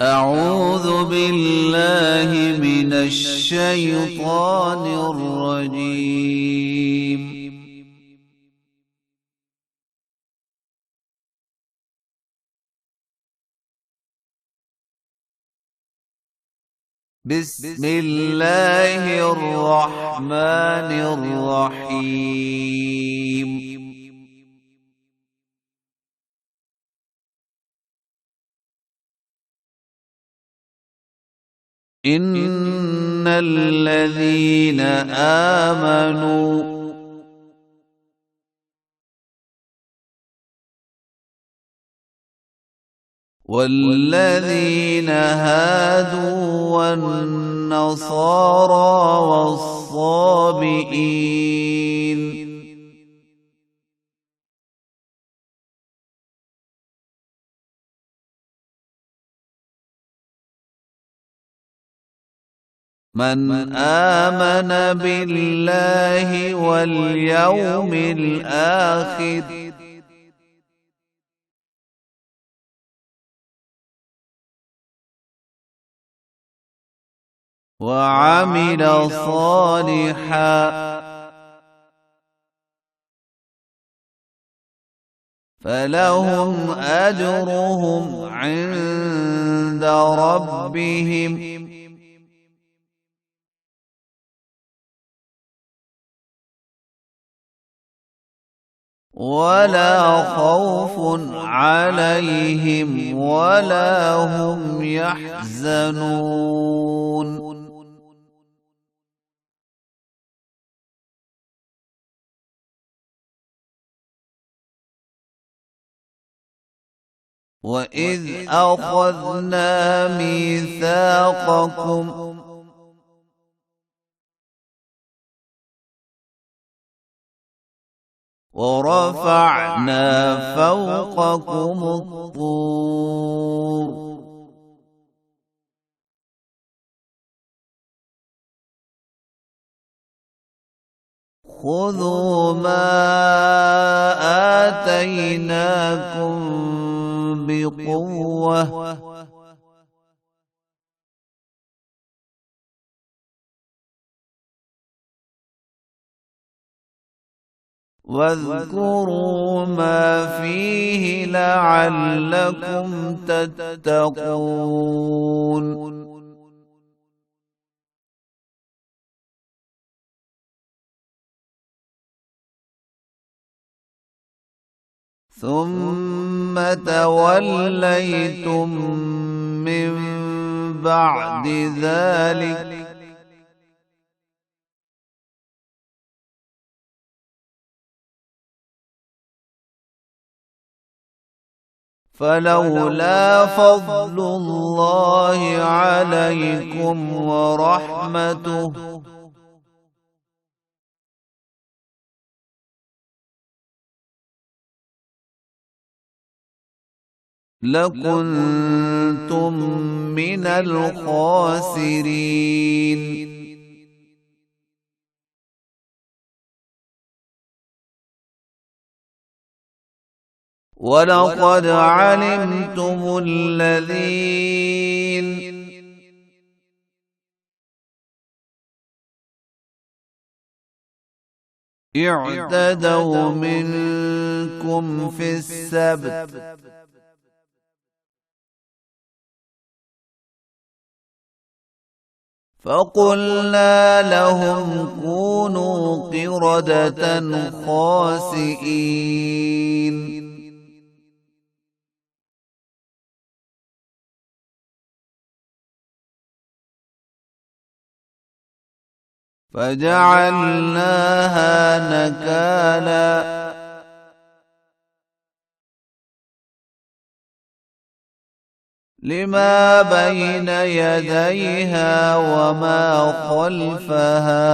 أعوذ بالله من الشيطان الرجيم. بسم الله الرحمن الرحيم. إن الذين آمنوا والذين هادوا والنصارى والصابئين من آمن بالله واليوم الآخر وعمل صالحا فلهم أجرهم عند ربهم ولا خوف عليهم ولا هم يحزنون. وإذ أخذنا ميثاقكم ورفعنا فوقكم الطور خذوا ما آتيناكم بقوة واذكروا ما فيه لعلكم تتقون. ثم توليتم من بعد ذلك فلولا فضل الله عليكم ورحمته لكنتم من الخاسرين. ولقد علمتم الذين اعتدوا منكم في السبت فقلنا لهم كونوا قردة خاسئين. فجعلناها نكالا لما بين يديها وما خلفها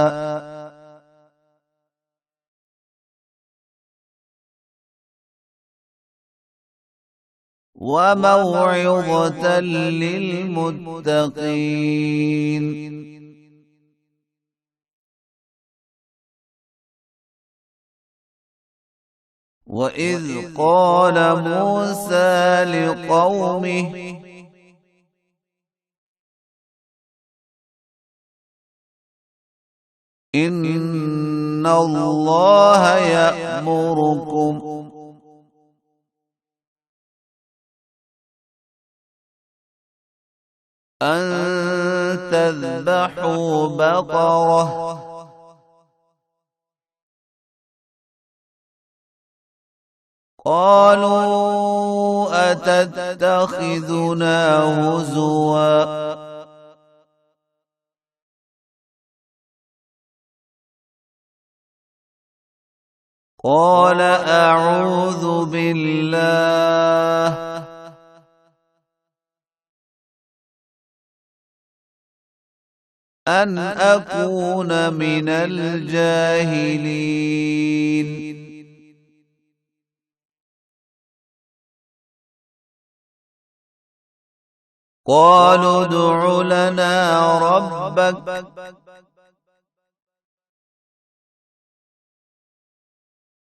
وموعظة للمتقين. وإذ قال موسى لقومه إن الله يأمركم أن تذبحوا بقرة قالوا أتتخذنا هزوا قال أعوذ بالله أن أكون من الجاهلين قالوا ادع لنا ربك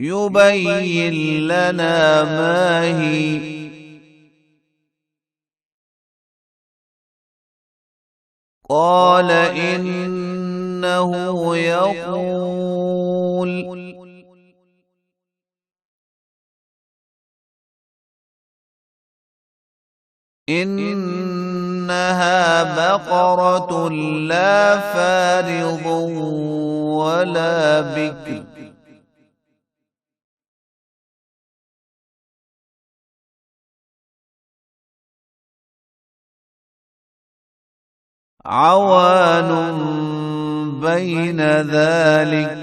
يبين لنا ما هي قال إنه يقول إنها بقرة لا فارض ولا بكر عوان بين ذلك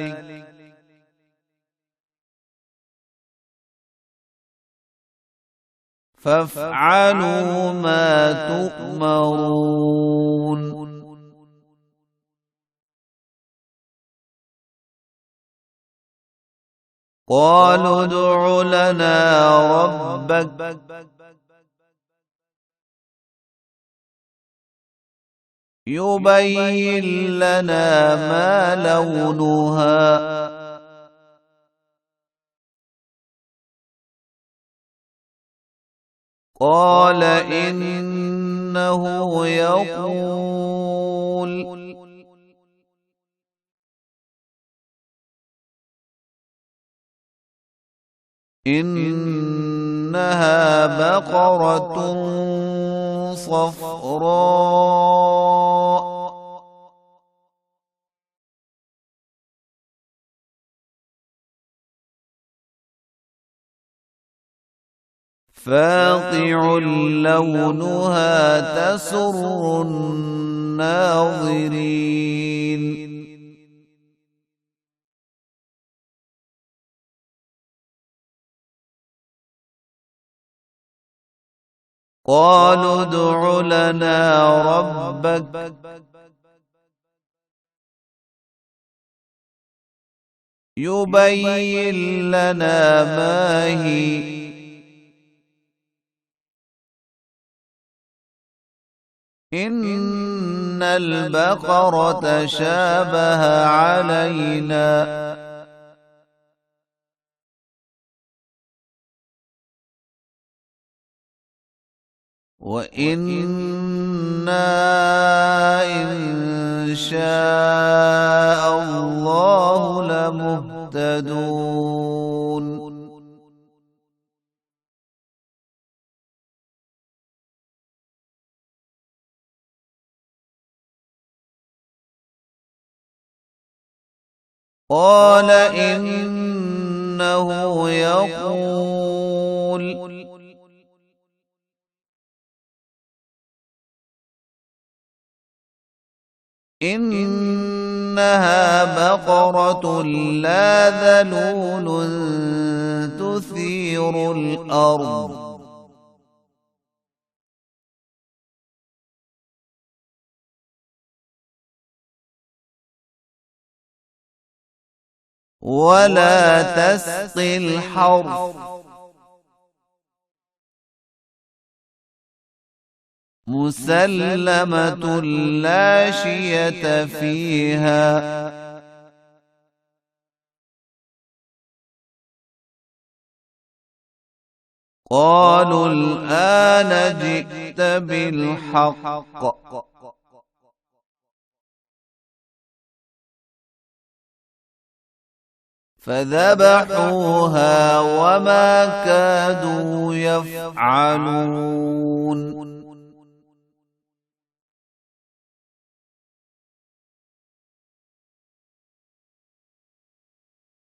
فافعلوا ما تؤمرون قالوا ادع لنا ربك يبين لنا ما لونها قال إنه يقول إنها بقرة صفراء فاقع لونها تسر الناظرين قالوا ادع لنا ربك يبين لنا ما هي إن البقرة شابه علينا وإنا إن شاء الله لمهتدون قال إنه يقول إنها بقرة لا ذلول تثير الأرض ولا تسقي الحرث مسلمة لا شية فيها قالوا الآن جئت بالحق فذبحوها وما كادوا يفعلون